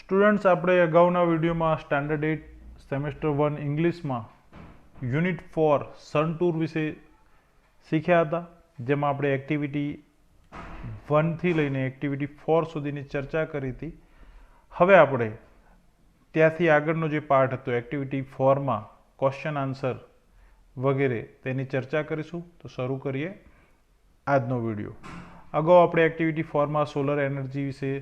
Students, આપણે અગાઉના વિડીયોમાં સ્ટાન્ડર્ડ 8 સેમેસ્ટર 1 ઇંગ્લિશમાં યુનિટ 4 સન ટૂર વિશે શીખ્યા હતા, જેમાં આપણે એક્ટિવિટી 1 થી લઈને એક્ટિવિટી 4 સુધીની ચર્ચા કરી હતી. હવે આપણે ત્યાંથી આગળનો જે પાર્ટ હતો એક્ટિવિટી 4માં ક્વેશ્ચન આન્સર વગેરે તેની ચર્ચા કરીશું. તો શરૂ કરીએ આજનો વિડીયો. અગાઉ આપણે એક્ટિવિટી 4માં સોલર એનર્જી વિશે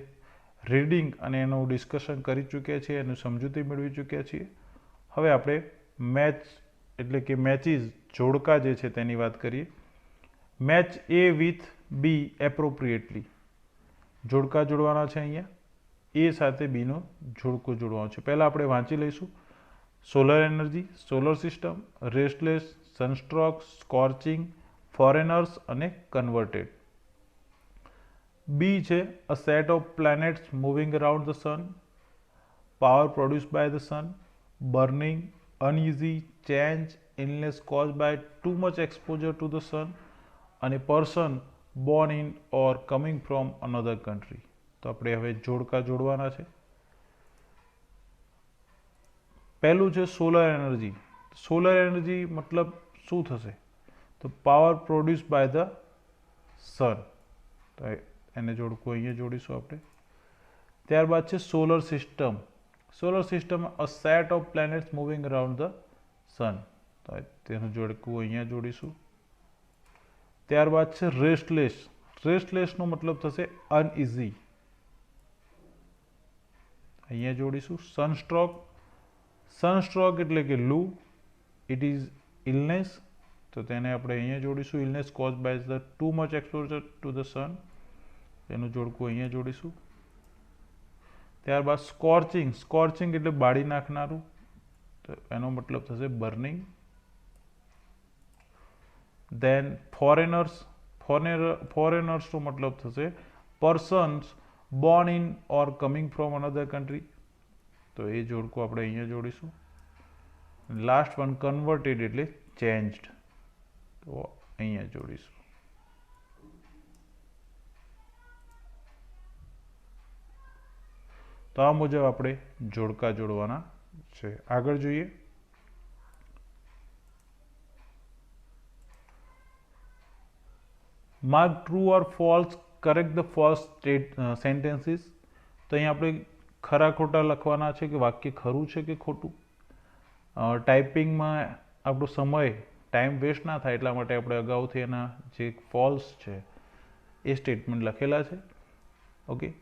રીડિંગ અને એનું ડિસ્કશન કરી ચૂક્યા છીએ, એનું સમજૂતી મેળવી ચૂક્યા છીએ. હવે આપણે મેચ એટલે કે મેચિસ જોડકા જે છે તેની વાત કરીએ. Match A with B appropriately જોડકા જોડવાના છે. અહીંયા એ સાથે બીનો જોડકો જોડવાનો છે. પહેલાં આપણે વાંચી લઈશું. Solar energy, solar system, restless, sunstroke, scorching, foreigners અને કન્વર્ટેડ. બી છે a set of planets moving around the sun, power produced by the sun, burning, uneasy, change, illness cause by too much exposure to the sun અને person born in or coming from another country. તો આપણે હવે જોડકા જોડવાના છે. પહેલું છે solar energy. Solar energy મતલબ શું થશે? તો power produce by the sun. તો એને જોડકું અહીંયા જોડીશું આપણે. ત્યારબાદ છે solar system. Solar system a set of planets moving around the sun. તો તેનું જોડકું અહીંયા જોડીશું. ત્યારબાદ છે રેસ્ટલેસ. રેસ્ટલેસનો મતલબ થશે અનઇઝી. અહીંયા જોડીશું. સનસ્ટ્રોક. સનસ્ટ્રોક એટલે કે લૂ. It is illness. તો તેને આપણે અહીંયા જોડીશું. Illness cause by the too much exposure to the sun. એનું જોડકું અહીંયા જોડીશું. ત્યારબાદ સ્કોર્ચિંગ. સ્કોર્ચિંગ એટલે બાળી નાખનારું. તો એનો મતલબ થશે બર્નિંગ. દેન ફોરેનર્સ. ફોરેનર્સનો મતલબ થશે persons Born in or coming from another country. તો એ જોડકું આપણે અહીંયા જોડીશું. લાસ્ટ વન કન્વર્ટેડ એટલે ચેન્જડ. તો અહીંયા જોડીશું. તો આ મુજબ આપણે જોડકા જોડવાના છે. આગળ જોઈએ. Mark true or false, correct the false sentences. તો અહીંયા આપણે ખરા ખોટા લખવાના છે કે વાક્ય ખરું છે કે ખોટું. ટાઈપિંગમાં આપણો સમય ટાઈમ વેસ્ટ ના થાય એટલા માટે આપણે અગાઉથી એના જે ફોલ્સ છે એ સ્ટેટમેન્ટ લખેલા છે. ઓકે.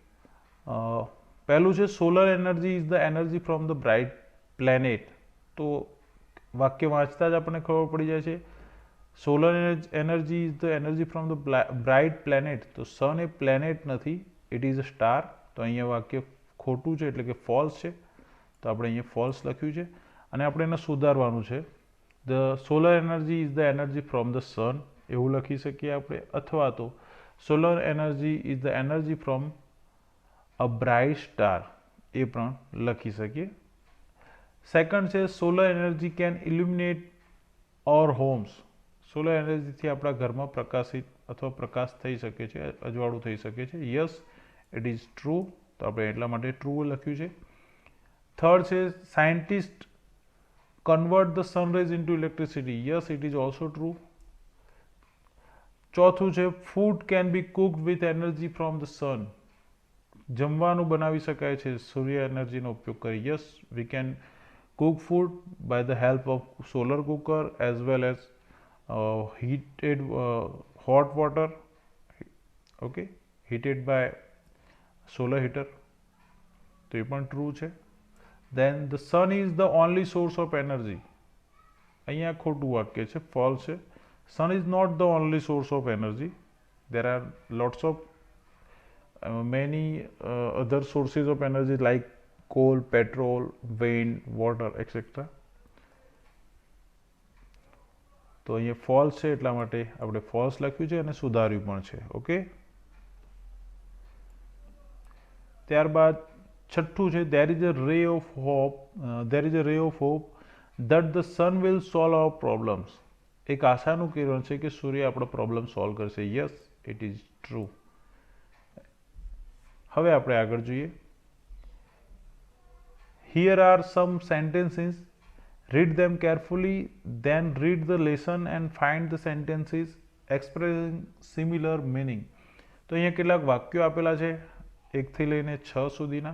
પહેલું છે solar energy is the energy from the bright planet. તો વાક્ય વાંચતા જ આપણને ખબર પડી જાય છે solar energy is the energy from the bright planet. તો સન એ પ્લેનેટ નથી, ઇટ ઇઝ અ સ્ટાર. તો અહીંયા વાક્ય ખોટું છે એટલે કે ફોલ્સ છે. તો આપણે અહીંયા ફોલ્સ લખ્યું છે અને આપણે એને સુધારવાનું છે. The solar energy is the energy from the sun એવું લખી શકીએ આપણે, અથવા તો solar energy is the energy from a bright star એ પણ લખી શકીએ. સેકન્ડ છે solar energy can illuminate or homes. Solar એનર્જીથી આપણા ઘરમાં પ્રકાશિત અથવા પ્રકાશ થઈ શકે છે, અજવાળું થઈ શકે છે. Yes, it is true. તો આપણે એટલા માટે ટ્રુ લખ્યું છે. થર્ડ છે scientist convert the sunrise into electricity. Yes, it is also true. ચોથું છે food can be cooked with energy from the sun. જમવાનું બનાવી શકાય છે સૂર્ય એનર્જીનો ઉપયોગ કરી. Yes, we can cook food by the help of solar cooker as well as heated hot water, okay, heated by solar heater. તો એ પણ ટ્રુ છે. Then the sun is the only source of energy. અહીંયા ખોટું વાક્ય છે, false છે. Sun is not the only source of energy. There are lots of many other sources of energy like coal, petrol, wind, water, etc. તો અહીંયા false છે એટલા માટે આપણે ફોલ્સ લખ્યું છે અને સુધાર્યું પણ છે. ઓકે. ત્યારબાદ છઠ્ઠું છે દેર is a ray of hope that the sun will solve our problems. એક આશાનું કિરણ છે કે સૂર્ય આપણો પ્રોબ્લેમ સોલ્વ કરશે. Yes, it is true. હવે આપણે આગળ જોઈએ. Here are some sentences. Read them carefully, then read the lesson and find the sentences expressing similar meaning. તો અહીંયા કેટલાક વાક્યો આપેલા છે 1 થી લઈને 6 સુધીના.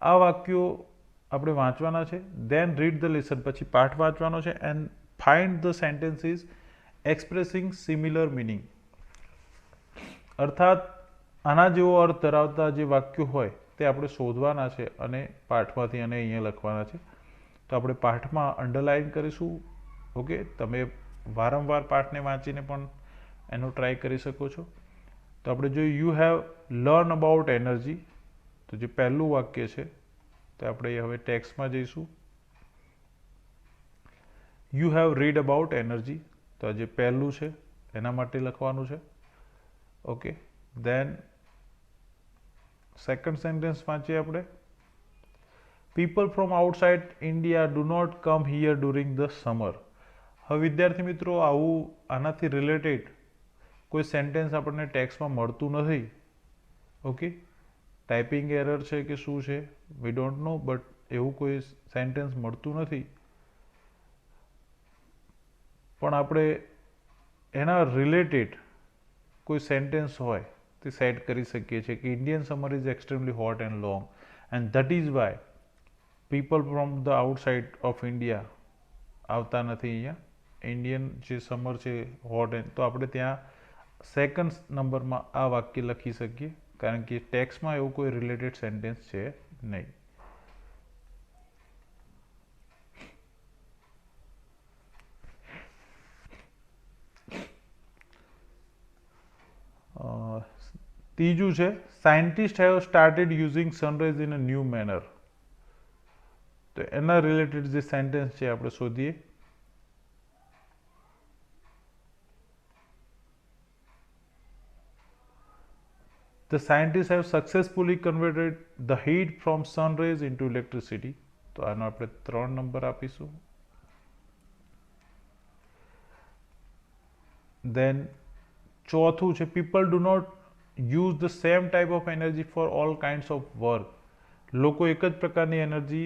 આ વાક્યો આપણે વાંચવાના છે. then read the lesson, પછી પાઠ વાંચવાનો છે and find the sentences expressing similar meaning. અર્થાત આના જેવો અર્થ ધરાવતા જે વાક્યો હોય તે આપણે શોધવાના છે અને પાઠમાંથી અને અહીંયા લખવાના છે. તો આપણે પાઠમાં અંડરલાઇન કરીશું. ઓકે, તમે વારંવાર પાઠને વાંચીને પણ એનો ટ્રાય કરી શકો છો. તો આપણે જોઈએ you have learn about energy. તો જે પહેલું વાક્ય છે તો આપણે હવે ટેક્સ્ટમાં જઈશું. You have read about energy. તો આ જે પહેલું છે એના માટે લખવાનું છે. ઓકે, દેન સેકન્ડ સેન્ટેન્સ વાંચીએ આપણે. People from outside India do not come here during the summer. હવે વિદ્યાર્થી મિત્રો, આવું આનાથી રિલેટેડ કોઈ સેન્ટેન્સ આપણને ટેક્સ્ટમાં મળતું નથી. ઓકે, ટાઈપિંગ એરર છે કે શું છે વી ડોન્ટ નો, બટ એવું કોઈ સેન્ટેન્સ મળતું નથી. પણ આપણે એના રિલેટેડ કોઈ સેન્ટેન્સ હોય તે સેટ કરી શકીએ છીએ કે Indian summer is extremely hot and long and that is why people from the outside of India આવતા નથી અહીંયા. ઇન્ડિયન જે સમર છે હોટ એન્ડ, તો આપણે ત્યાં સેકન્ડ નંબરમાં આ વાક્ય લખી શકીએ કારણ કે ટેક્સ્ટમાં એવું કોઈ રિલેટેડ સેન્ટેન્સ છે નહીં. ત્રીજું છે scientist have started using sunrise in a new manner. તો એના રિલેટેડ જે સેન્ટેન્સ છે આપણે શોધીએ. The scientists have successfully converted the heat from sun rays into electricity. તો આનો આપણે 3 નંબર આપીશું. Then ચોથું છે people do not use the same type of energy for all kinds of work. લોકો એક જ પ્રકારની એનર્જી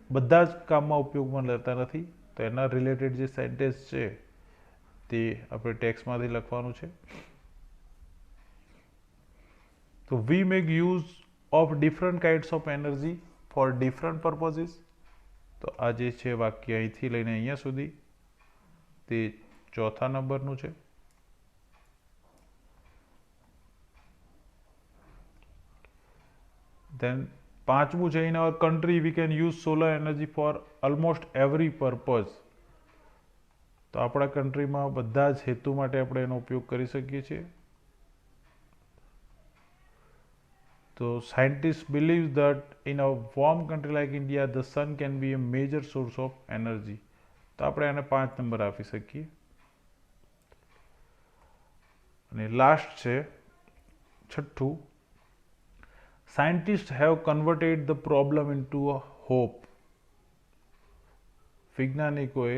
બધા જ કામમાં ઉપયોગમાં લેતા નથી. તો એના રિલેટેડ જે સેન્ટેન્સ છે તે આપણે ટેક્સ્ટમાંથી લખવાનું છે. તો we make use of different kinds of energy for different purposes. તો આ જે છે વાક્ય અહીંથી લઈને અહીંયા સુધી તે ચોથા નંબરનું છે. Then પાંચમું છે in our country we can use solar energy for almost every purpose. તો આપણા કન્ટ્રીમાં બધા જ હેતુ માટે આપણે એનો ઉપયોગ કરી શકીએ છીએ. So scientists believe that in a warm country like India, the sun can be a major source of energy. તો આપણે આને 5 નંબર આપી શકીએ. અને લાસ્ટ છે છઠ્ઠું, scientists have converted the problem into a hope. વૈજ્ઞાનિકોએ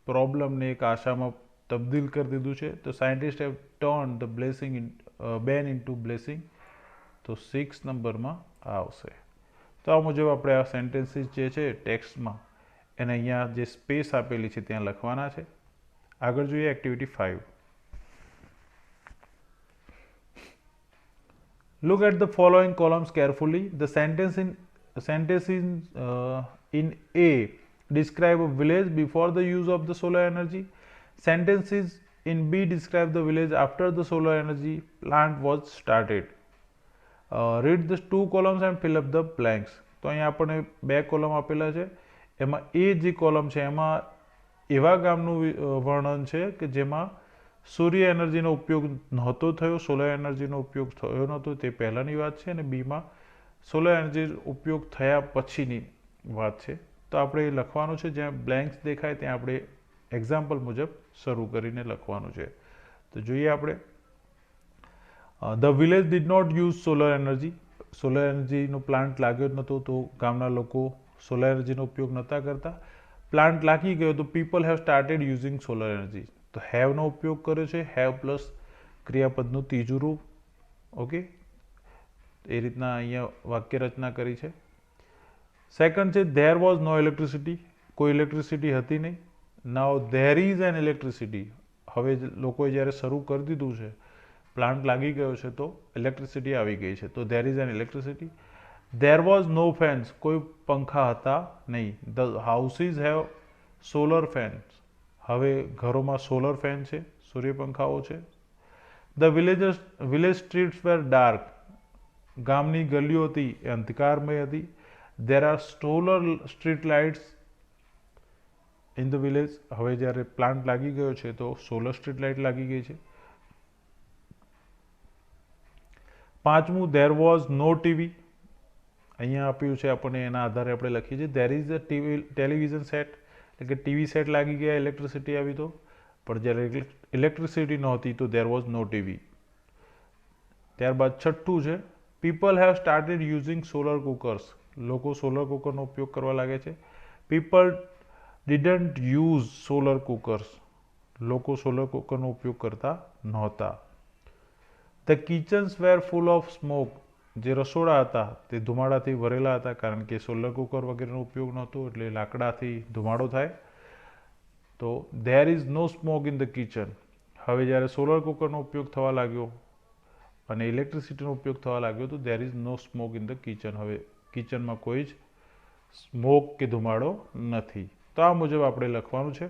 પ્રોબ્લેમને એક આશામાં તબદીલ કરી દીધું છે. તો scientists have turned the blessing ban into blessing. તો 6 નંબરમાં આવશે. તો આ મુજબ આપણે આ સેન્ટેન્સીસ જે છે ટેક્સ્ટમાં એને અહીંયા જે સ્પેસ આપેલી છે ત્યાં લખવાના છે. આગળ જોઈએ activity 5. Look at the following columns carefully. The sentences in A describe a village before the use of the solar energy. Sentences in B describe the village after the solar energy plant was started. Read the 2 columns and fill up the blanks. તો અહીંયા આપણને 2 column આપેલા છે. એમાં એ જે column છે એમાં એવા ગામનું વર્ણન છે કે જેમાં સૂર્ય એનર્જીનો ઉપયોગ નહોતો થયો, સોલર એનર્જીનો ઉપયોગ થયો નહોતો, તે પહેલાંની વાત છે. અને બીમાં સોલર એનર્જી ઉપયોગ થયા પછીની વાત છે. તો આપણે એ લખવાનું છે. જ્યાં બ્લેન્ક્સ દેખાય ત્યાં આપણે એક્ઝામ્પલ મુજબ શરૂ કરીને લખવાનું છે. તો જોઈએ આપણે. The village did not use solar energy. Solar એનર્જીનો પ્લાન્ટ લાગ્યો જ નહોતો તો ગામના લોકો સોલર એનર્જીનો ઉપયોગ નહોતા કરતા. પ્લાન્ટ લાગી ગયો તો people have started using solar energy. તો હેવનો ઉપયોગ કર્યો છે, હેવ પ્લસ ક્રિયાપદનું ત્રીજું રૂપ. ઓકે, એ રીતના અહીંયા વાક્ય રચના કરી છે. સેકન્ડ છે ધેર વોઝ નો ઇલેક્ટ્રિસિટી, કોઈ ઇલેક્ટ્રિસિટી હતી નહીં. નાઉ ધેર ઇઝ એન ઇલેક્ટ્રિસિટી, હવે લોકોએ જ્યારે શરૂ કરી દીધું છે, પ્લાન્ટ લાગી ગયો છે તો ઇલેક્ટ્રિસિટી આવી ગઈ છે, તો there is an electricity. There was no fans, કોઈ પંખા હતા નહીં. The houses have solar fans, હવે ઘરોમાં સોલર ફેન છે, સૂર્યપંખાઓ છે. The village streets were dark, ગામની ગલીઓ હતી એ અંધકારમય હતી. There are solar street lights in the village, હવે જ્યારે પ્લાન્ટ લાગી ગયો છે તો સોલર સ્ટ્રીટ લાઇટ લાગી ગઈ છે. પાંચમું ધેર વોઝ નો ટીવી, અહીંયા આપ્યું છે આપણને, એના આધારે આપણે લખીએ છીએ there is a television set, એટલે કે ટીવી સેટ લાગી ગયા, ઇલેક્ટ્રિસિટી આવી તો. પણ જ્યારે ઇલેક્ટ્રિસિટી નહોતી તો ધેર વોઝ નો ટીવી. ત્યારબાદ છઠ્ઠું છે people have started using solar cookers, લોકો સોલર કુકરનો ઉપયોગ કરવા લાગે છે. People didn't use solar cookers, લોકો સોલર કુકરનો ઉપયોગ કરતા નહોતા. The kitchens were full of smoke, જે રસોડા હતા તે ધુમાડાથી ભરેલા હતા, કારણ કે સોલર કુકર વગેરેનો ઉપયોગ નહોતો એટલે લાકડાથી ધુમાડો થાય. તો there is no smoke in the kitchen, હવે જ્યારે સોલર કુકરનો ઉપયોગ થવા લાગ્યો અને ઇલેક્ટ્રિસિટીનો ઉપયોગ થવા લાગ્યો તો there is no smoke in the kitchen, હવે કિચનમાં કોઈ જ સ્મોક કે ધુમાડો નથી. તો આ મુજબ આપણે લખવાનું છે.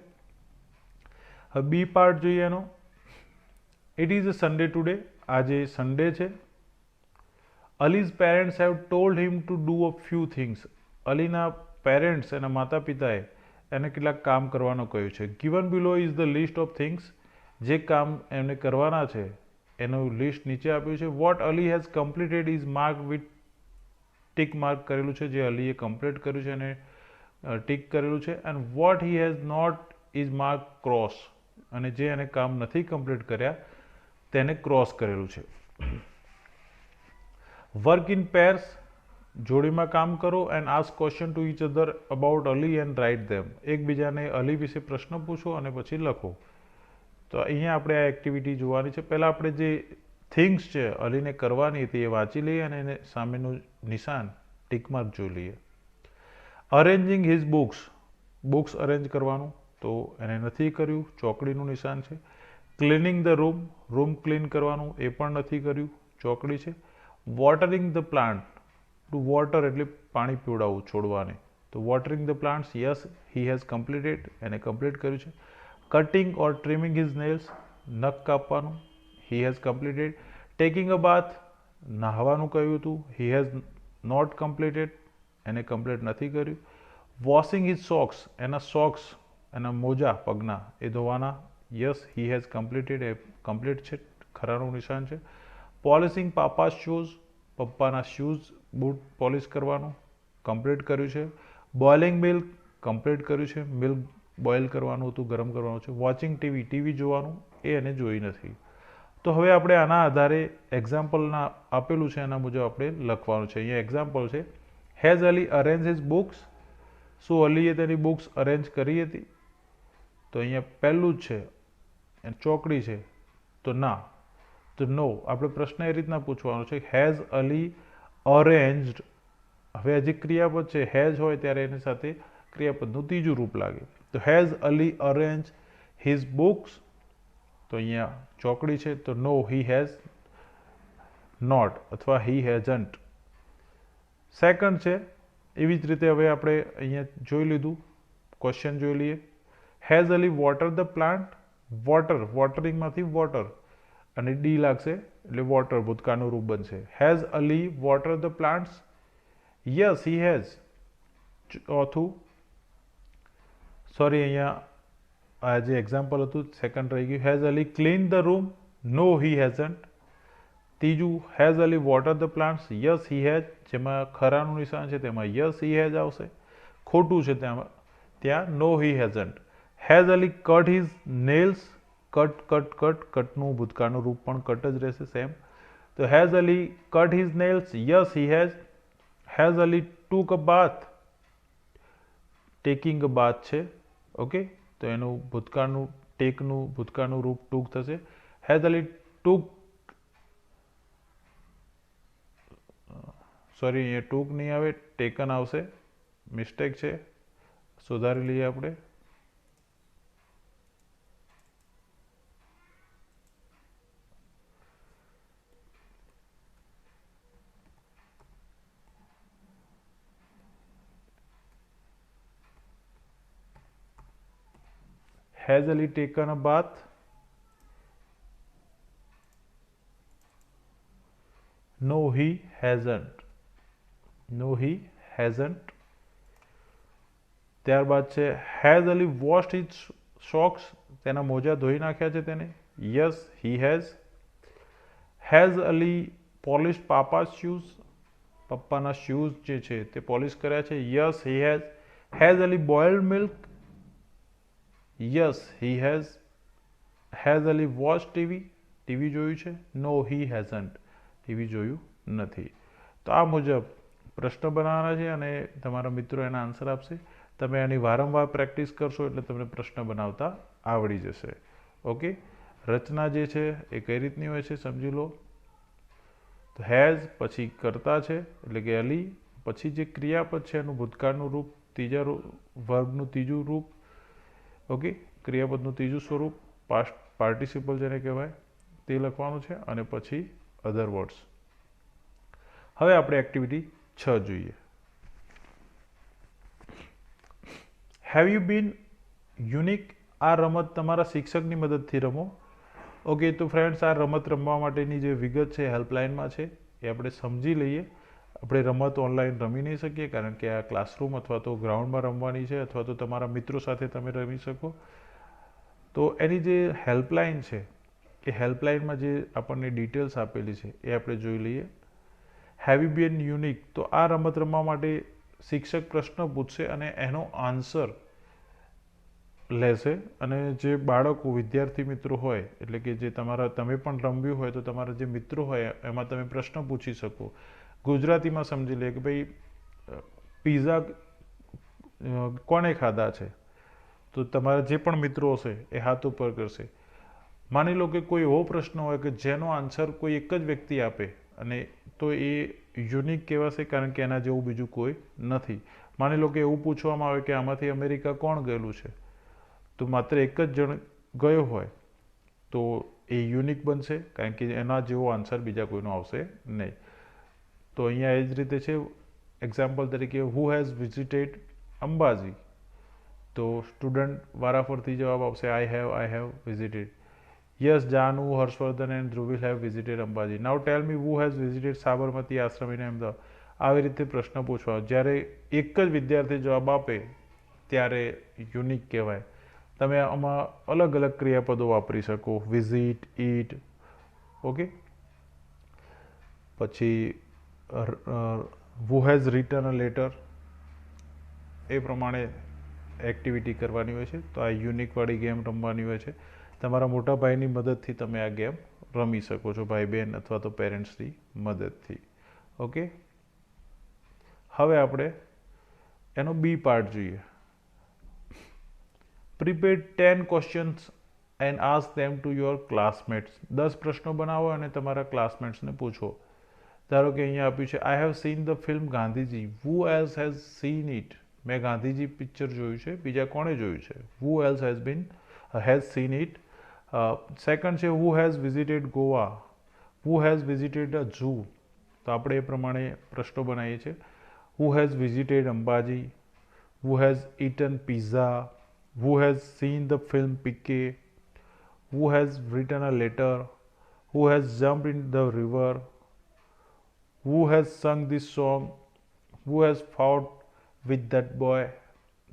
હવે બી પાર્ટ જોઈએ એનો. It is a Sunday today, આજે સન્ડે છે. Ali's parents have told him to do a few things, Alina parents, એના માતા પિતાએ એને કેટલાક કામ કરવાનું કહ્યું છે. Given below is the list of things, જે કામ એમને કરવાના છે એનું લિસ્ટ નીચે આપ્યું છે. What Ali has completed is mark with tick mark કરેલું છે, જે અલીએ કમ્પ્લીટ કર્યું છે એને ટીક કરેલું છે. And what he has not is mark cross, અને જે એને કામ નથી કમ્પ્લીટ કર્યા તેને ક્રોસ કરેલું છે. વર્ક ઇન પેર્સ, જોડીમાં કામ કરો. And ask question to each other about Ali and write them, એકબીજાને અલી વિશે પ્રશ્ન પૂછો અને પછી લખો. તો અહીંયા આપણે આ એક્ટિવિટી જોવાની છે. પહેલાં આપણે જે થિંગ્સ છે અલીને કરવાની હતી એ વાંચી લઈએ અને એને સામેનું નિશાન ટીક માર્ક જોઈ લઈએ. Arranging his books, books arrange કરવાનું, તો એને નથી કર્યું, ચોકડીનું નિશાન છે. Cleaning the room, room clean કરવાનું, એ પણ નથી કર્યું, ચોકડી છે. Watering the plant, to water એટલે પાણી પીવડાવવું છોડવાને, તો watering the plants, yes he has completed, એને કમ્પ્લીટ કર્યું છે. Cutting or trimming his nails, નખ કાપવાનું, he has completed. Taking a bath, નહાવાનું કહ્યું હતું, હી હેઝ નોટ કમ્પ્લીટેડ, એને કમ્પ્લીટ નથી કર્યું. વોશિંગ હિઝ સોક્સ, એના સોક્સ, એના મોજા પગના એ ધોવાના, યસ હી હેઝ કમ્પ્લીટેડ, એ કમ્પ્લીટ છે, ખરાનું નિશાન છે. પોલિશિંગ પાપા શૂઝ, પપ્પાના શૂઝ બૂટ પોલિશ કરવાનું, કમ્પ્લીટ કર્યું છે. બોઇલિંગ મિલ્ક, કમ્પ્લીટ કર્યું છે, મિલ્ક બોઇલ કરવાનું હતું, ગરમ કરવાનું છે. વોચિંગ ટીવી, ટીવી જોવાનું, એ એને જોઈ નથી. તો હવે આપણે આના આધારે એક્ઝામ્પલના આપેલું છે એના મુજબ આપણે લખવાનું છે. અહીંયા એક્ઝામ્પલ છે, has Ali arrange his books, શું અલીએ તેની બુક્સ અરેન્જ કરી હતી? તો અહીંયા પહેલું જ છે, ચોકડી છે, તો ના, તો નો. આપણે પ્રશ્ન એ રીતના પૂછવાનો છે, હેઝ અલી અરેન્જડ, હવે હજી ક્રિયાપદ છે, હેઝ હોય ત્યારે એની સાથે ક્રિયાપદનું ત્રીજું રૂપ લાગે. તો has Ali arrange his books, તો અહીંયા ચોકડી છે, તો નો હી હેઝ નોટ અથવા હી હેઝન્ટ. સેકન્ડ છે, એવી જ રીતે હવે આપણે અહીંયા જોઈ લીધું, ક્વેશ્ચન જોઈ લઈએ. Has Ali water the plant, water, વોટરિંગમાંથી વોટર અને ડી લાગશે એટલે વોટર ભૂતકાળનું રૂપ બનશે. Has Ali water the plants, yes he has. ચોથું, સોરી અહીંયા આ જે એક્ઝામ્પલ હતું સેકન્ડ રહી ગયું. Has Ali clean the room, no he hasn't. ત્રીજું, has Ali water the plants, yes he has, જેમાં ખરાનું નિશાન છે તેમાં યસ હી હેઝ આવશે, ખોટું છે ત્યાં no he hasn't. Has Ali cut his nails, cut cut cut, કટનું ભૂતકાળનું રૂપ પણ કટ જ રહેશે સેમ. તો has Ali cut his nails, yes he has. Has Ali took a bath, taking a bath છે, ઓકે, તો એનું ભૂતકાળનું ટેકનું ભૂતકાળનું રૂપ ટૂંક થશે. હેઝ અલી ટૂક, સોરી અહીંયા ટૂંક નહીં આવે, ટેકન આવશે, મિસ્ટેક છે, સુધારી લઈએ આપણે. Has Ali taken a bath? No, he hasn't. No, he hasn't. ત્યારબાદ છે has Ali washed his socks, તેના મોજા ધોઈ નાખ્યા છે તેને. Yes he has. Has Ali polish papa's shoes, પપ્પાના શૂઝ જે છે તે પોલિશ કર્યા છે. Yes he has. Has Ali boiled milk? Yes he has. Has Ali watch TV, TV જોયું છે? નો હી હેઝન્ટ, ટીવી જોયું નથી. તો આ મુજબ પ્રશ્ન બનાવવાના છે અને તમારા મિત્રો એના આન્સર આપશે. તમે આની વારંવાર પ્રેક્ટિસ કરશો એટલે તમને પ્રશ્ન બનાવતા આવડી જશે. ઓકે, રચના જે છે એ કઈ રીતની હોય છે સમજી લો. તો હેઝ પછી કરતા છે એટલે કે અલી, પછી જે ક્રિયાપદ છે એનું ભૂતકાળનું રૂપ, ત્રીજા વર્બનું ત્રીજું રૂપ, ઓકે, ક્રિયાપદનું ત્રીજું સ્વરૂપ, પાસ્ટ પાર્ટિસિપલ જેને કહેવાય તે લખવાનું છે, અને પછી અધર વર્ડ્સ. હવે આપણે એક્ટિવિટી 6 જોઈએ. Have you bin unique? આ રમત તમારા શિક્ષકની મદદથી રમો. ઓકે, તો ફ્રેન્ડ્સ, આ રમત રમવા માટેની જે વિગત છે હેલ્પલાઇનમાં છે એ આપણે સમજી લઈએ. આપણે રમત ઓનલાઈન રમી નહીં શકીએ કારણ કે આ ક્લાસરૂમ અથવા તો ગ્રાઉન્ડમાં રમવાની છે, અથવા તો તમારા મિત્રો સાથે તમે રમી શકો. તો એની જે હેલ્પલાઇન છે એ હેલ્પલાઇનમાં જે આપણને ડિટેલ્સ આપેલી છે એ આપણે જોઈ લઈએ. Have you bin unique? તો આ રમત રમવા માટે શિક્ષક પ્રશ્ન પૂછશે અને એનો આન્સર લેશે, અને જે બાળકો વિદ્યાર્થી મિત્રો હોય, એટલે કે જે તમે પણ રમ્યું હોય તો તમારા જે મિત્રો હોય એમાં તમે પ્રશ્ન પૂછી શકો. ગુજરાતીમાં સમજી લે કે ભાઈ પીઝા કોણે ખાધા છે? તો તમારા જે પણ મિત્રો હશે એ હાથ ઉપર કરશે. માની લો કે કોઈ એવો પ્રશ્ન હોય કે જેનો આન્સર કોઈ એક જ વ્યક્તિ આપે, અને તો એ યુનિક કહેવાશે કારણ કે એના જેવું બીજું કોઈ નથી. માની લો કે એવું પૂછવામાં આવે કે આમાંથી અમેરિકા કોણ ગયેલું છે, તો માત્ર એક જ જણ ગયો હોય તો એ યુનિક બનશે કારણ કે એના જેવો આન્સર બીજા કોઈનો આવશે નહીં. તો અહીંયા એ જ રીતે છે. એક્ઝામ્પલ તરીકે હુ હેઝ વિઝિટેડ અંબાજી? તો સ્ટુડન્ટ વારાફરતી જવાબ આપશે I have visited. Yes, Janu, Harshvardhan and Dhruvil have visited Ambaji. Now tell me who has visited Sabarmati Ashram in Ahmedabad? આવી રીતે પ્રશ્ન પૂછવા. જ્યારે એક જ વિદ્યાર્થી જવાબ આપે ત્યારે યુનિક કહેવાય. તમે આમાં અલગ અલગ ક્રિયાપદો વાપરી શકો, વિઝિટ, ઈટ, ઓકે. પછી who has written a letter, એ પ્રમાણે એક્ટિવિટી કરવાની હોય છે. તો આ યુનિકવાળી ગેમ રમવાની હોય છે. તમારા મોટા ભાઈની મદદથી તમે આ ગેમ રમી શકો છો, ભાઈ બહેન અથવા તો પેરેન્ટ્સની મદદથી. ઓકે, હવે આપણે એનો બી પાર્ટ જોઈએ. Prepare 10 questions and ask them to your classmates. 10 પ્રશ્નો બનાવો અને તમારા ક્લાસમેટ્સને પૂછો. ધારો કે અહીંયા આપ્યું છે I have seen the film Gandhiji. Who else has seen it? મેં ગાંધીજી પિક્ચર જોયું છે, બીજા કોણે જોયું છે? Who else has seen it? Second છે who has visited Goa? Who has visited a zoo? તો આપણે એ પ્રમાણે પ્રશ્નો બનાવીએ છીએ. Who has visited Ambaji? Who has eaten pizza? Who has seen the film PK? Who has written a letter? Who has jumped in the river? Who has સંગ this song? Who has ફાઉટ with that boy?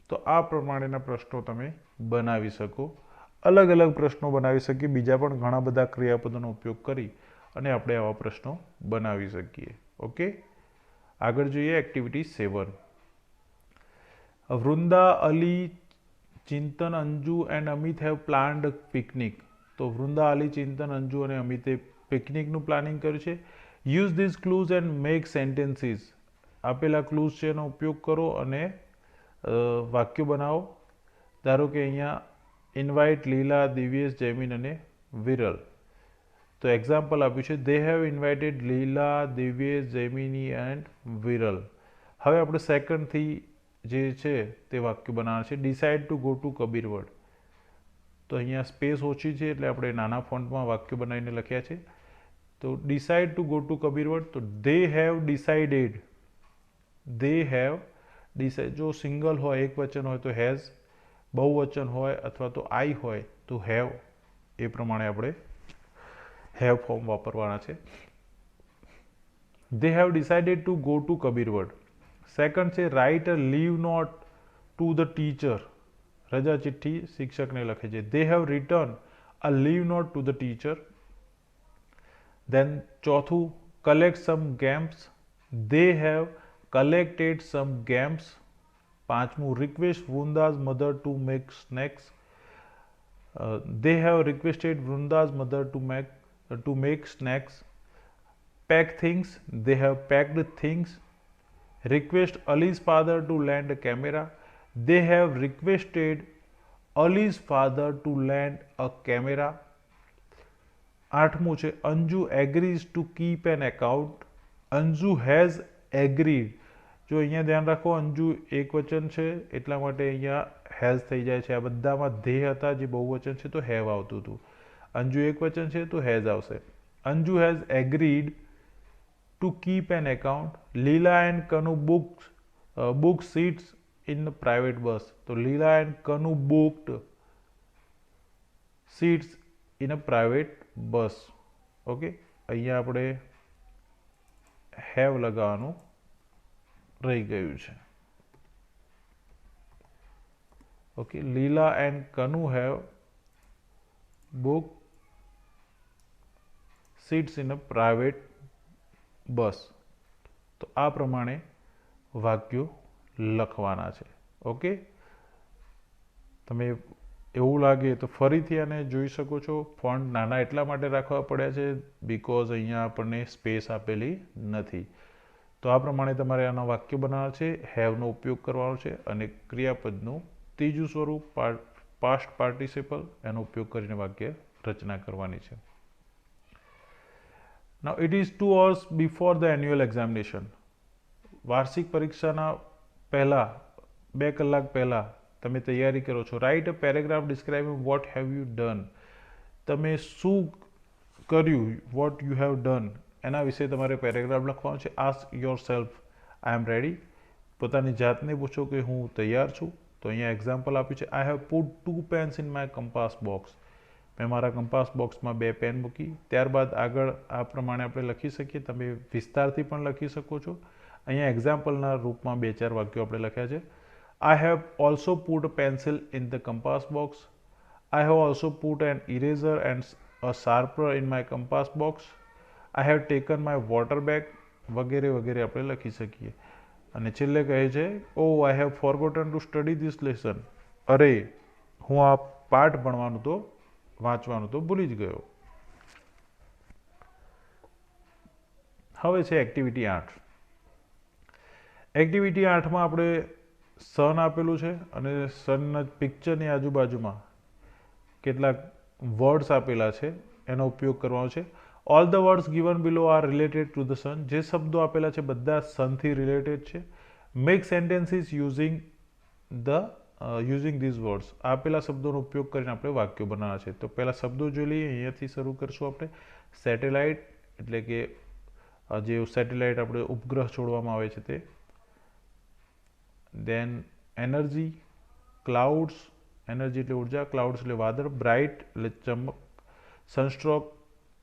તો આ પ્રમાણેના પ્રશ્નો તમે બનાવી શકો. અલગ અલગ પ્રશ્નો બનાવી શકીએ. બીજા પણ ઘણા બધા ક્રિયાપદોનો ઉપયોગ કરી અને આપણે આવા પ્રશ્નો બનાવી શકીએ. ઓકે, આગળ જોઈએ activity 7. Vrinda, Ali, Chintan, Anju and Amit have planned picnic. તો વૃંદા, અલી, ચિંતન, અંજુ અને અમિતે પિકનિકનું પ્લાનિંગ કર્યું છે. Use these clues and make sentences. આપેલા ક્લૂઝ છે એનો ઉપયોગ કરો અને વાક્યો બનાવો. ધારો કે અહીંયા ઇન્વાઇટ લીલા, દિવ્યેશ, જૈમિન અને વિરલ. તો એક્ઝામ્પલ આપ્યું છે દે હેવ ઇન્વાઇટેડ લીલા, દિવ્યેશ, જૈમિની એન્ડ વિરલ. હવે આપણે સેકન્ડથી જે છે તે વાક્ય બનાવવાનું છે. Decide to go to Kabirvad, તો અહીંયા સ્પેસ ઓછી છે એટલે આપણે નાના ફોન્ટમાં વાક્ય બનાવીને લખ્યા છે. તો decide to go to Kabirvad, તો they have decided, they have decide. જો સિંગલ હોય, એક વચન હોય તો હેઝ, બહુવચન હોય અથવા તો આઈ હોય તો હેવ. એ પ્રમાણે આપણે હેવ ફોર્મ વાપરવાના છે. They have decided to go to Kabirvad. Second છે write a leave note to the teacher, રજા ચિઠ્ઠી શિક્ષકને લખે છે. They have written a leave note to the teacher. Then ચોથું collect some games, they have collected some games. પાંચમું request વૃંદાઝ mother to make snacks, they have requested Vrinda's mother to make snacks. Pack things, they have packed things. Request Ali's father to lend a camera, they have requested Ali's father to lend a camera. આઠમું છે Anju agrees to keep an account, Anju has agreed. જો અહીંયા ધ્યાન રાખો, અંજુ એક વચન છે એટલા માટે અહીંયા હેઝ થઈ જાય છે. આ બધામાં ધે હતા જે બહુવચન છે તો હેવ આવતું હતું. અંજુ એક વચન છે તો હેઝ આવશે. Anju has agreed to keep an account. Lila and Kanu book seats in private bus, તો Lila and Kanu booked seats in a private bus. Okay, અહીંયા આપણે હેવ લગાવવાનું રહી ગયું છે. Okay, Lila and Kanu have book seats in a private bus. તો આ પ્રમાણે વાક્યો લખવાના છે. ઓકે, તમે એવું લાગે તો ફરીથી આને જોઈ શકો છો. ફોન્ટ નાના એટલા માટે રાખવા પડ્યા છે બીકોઝ અહીંયા આપણને સ્પેસ આપેલી નથી. તો આ પ્રમાણે તમારે આના વાક્ય બનાવવા છે, હેવનો ઉપયોગ કરવાનો છે અને ક્રિયાપદનું ત્રીજું સ્વરૂપ પાસ્ટ પાર્ટિસિપલ, એનો ઉપયોગ કરીને વાક્ય રચના કરવાની છે. Now it is 2 hours before the annual examination. વાર્ષિક પરીક્ષાના પહેલાં 2 કલાક પહેલાં તમે તૈયારી કરો છો. Right a paragraph describing what have you done, તમે શું કર્યું, વોટ યુ હેવ ડન, એના વિશે તમારે પેરેગ્રાફ લખવાનો છે. Ask yourself I am ready, પોતાની જાતને પૂછો કે હું તૈયાર છું. તો અહીંયા એક્ઝામ્પલ આપ્યું છે. I have put 2 pens in my compass box, મેં મારા કંપાસ બોક્સમાં 2 પેન મૂકી. ત્યારબાદ આગળ આ પ્રમાણે આપણે લખી શકીએ. તમે વિસ્તારથી પણ લખી શકો છો. અહીંયા એક્ઝામ્પલના રૂપમાં 2-4 વાક્યો આપણે લખ્યા છે. I have also put a pencil in the compass box, I have also put an eraser and a sharpener in my compass box, I have taken my water bag, વગેરે વગેરે આપણે લખી શકીએ. અને છેલ્લે કહે છે oh I have forgotten to study this lesson, અરે હું આ પાઠ વાંચવાનું તો ભૂલી જ ગયો. હવે છે એક્ટિવિટી 8. એક્ટિવિટી 8માં આપણે સન આપેલું છે અને સનના પિક્ચરની આજુબાજુમાં કેટલાક વર્ડ્સ આપેલા છે, એનો ઉપયોગ કરવાનો છે. All the words given below are related to the sun, જે શબ્દો આપેલા છે બધા સનથી રિલેટેડ છે. Make sentences using these words, આપેલા શબ્દોનો ઉપયોગ કરીને આપણે વાક્યો બનાવવાના છે. તો પહેલાં શબ્દો જોઈ લઈએ. અહીંયાથી શરૂ કરશું આપણે. સેટેલાઇટ એટલે કે જે સેટેલાઇટ આપણે ઉપગ્રહ છોડવામાં આવે છે તે. દેન એનર્જી, ક્લાઉડ્સ, એનર્જી એટલે ઉર્જા, ક્લાઉડ્સ એટલે વાદળ, બ્રાઇટ એટલે ચમક, સનસ્ટ્રોક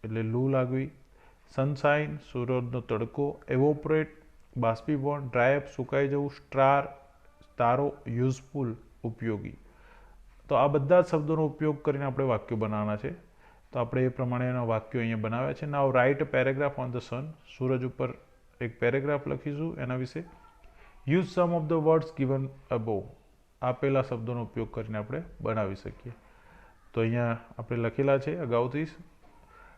એટલે લૂ લાગવી, સનશાઇન સૂરજનો તડકો, એવોપરેટ બાષ્પીભવન, ડ્રાયઅપ સુકાઈ જવું, સ્ટાર તારો, યુઝફુલ ઉપયોગી. તો આ બધા જ શબ્દોનો ઉપયોગ કરીને આપણે વાક્યો બનાવવાના છે. તો આપણે એ પ્રમાણેના વાક્યો અહીંયા બનાવ્યા છે. Now write a paragraph on the sun, સૂરજ ઉપર એક પેરેગ્રાફ લખીશું એના વિશે. Use some of the words given above, આપેલા શબ્દોનો ઉપયોગ કરીને આપણે બનાવી શકીએ. તો અહીંયા આપણે લખેલા છે અગાઉથી.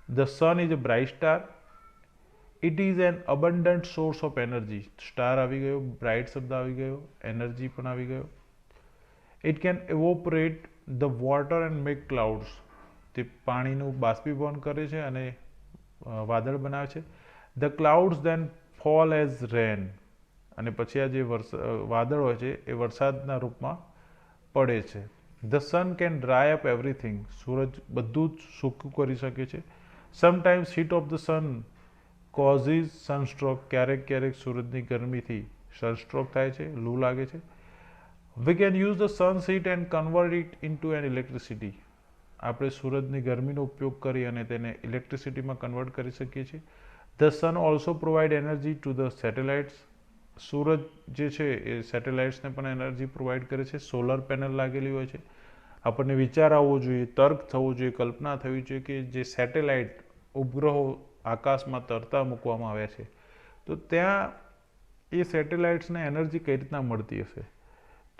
The sun is a bright star, it is an અબન્ડન્ટ source of energy, star આવી ગયો, બ્રાઇટ શબ્દ આવી ગયો, એનર્જી પણ આવી ગયો. It can evaporate the water and make clouds, તે પાણીનું બાષ્પીભવન કરે છે અને વાદળ બનાવે છે. The clouds then fall as rain, અને પછી આ જે વાદળ હોય છે એ વરસાદના રૂપમાં પડે છે. The sun can dry up everything, સૂરજ બધું જ સૂકું કરી શકે છે. Sometimes heat of the sun causes sunstroke, ક્યારેક સૂરજની ગરમીથી સનસ્ટ્રોક થાય છે, લૂ લાગે છે. We can use the sun's heat and convert it into an electricity, આપણે સૂરજની ગરમીનો ઉપયોગ કરી અને તેને ઇલેક્ટ્રિસિટીમાં કન્વર્ટ કરી શકીએ છીએ. The sun also provide energy to the satellites, સૂરજ જે છે એ સેટેલાઇટ્સને પણ એનર્જી પ્રોવાઈડ કરે છે. સોલર પેનલ લાગેલી હોય છે. આપણને વિચાર આવવો જોઈએ, તર્ક થવો જોઈએ, કલ્પના થવી જોઈએ કે જે સેટેલાઇટ ઉપગ્રહો આકાશમાં તરતા મૂકવામાં આવ્યા છે તો ત્યાં એ સેટેલાઇટ્સને એનર્જી કઈ રીતના મળતી હશે.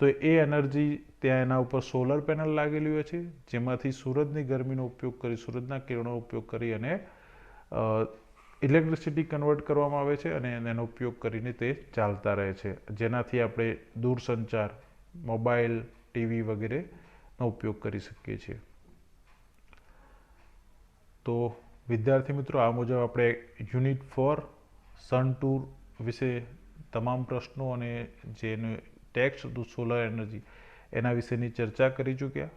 તો એ એનર્જી ત્યાં એના ઉપર સોલર પેનલ લાગેલી હોય છે જેમાંથી સૂરજની ગરમીનો ઉપયોગ કરી, સૂરજના કિરણનો ઉપયોગ કરી અને ઇલેક્ટ્રિસિટી કન્વર્ટ કરવામાં આવે છે અને એનો ઉપયોગ કરીને તે ચાલતા રહે છે, જેનાથી આપણે દૂરસંચાર, મોબાઈલ, ટીવી વગેરેનો ઉપયોગ કરી શકીએ છીએ. તો વિદ્યાર્થી મિત્રો, આ મુજબ આપણે યુનિટ 4 સન ટૂર વિશે તમામ પ્રશ્નો અને જેનું ટેક્સ્ટ હતું સોલર એનર્જી એના વિશેની ચર્ચા કરી ચૂક્યા.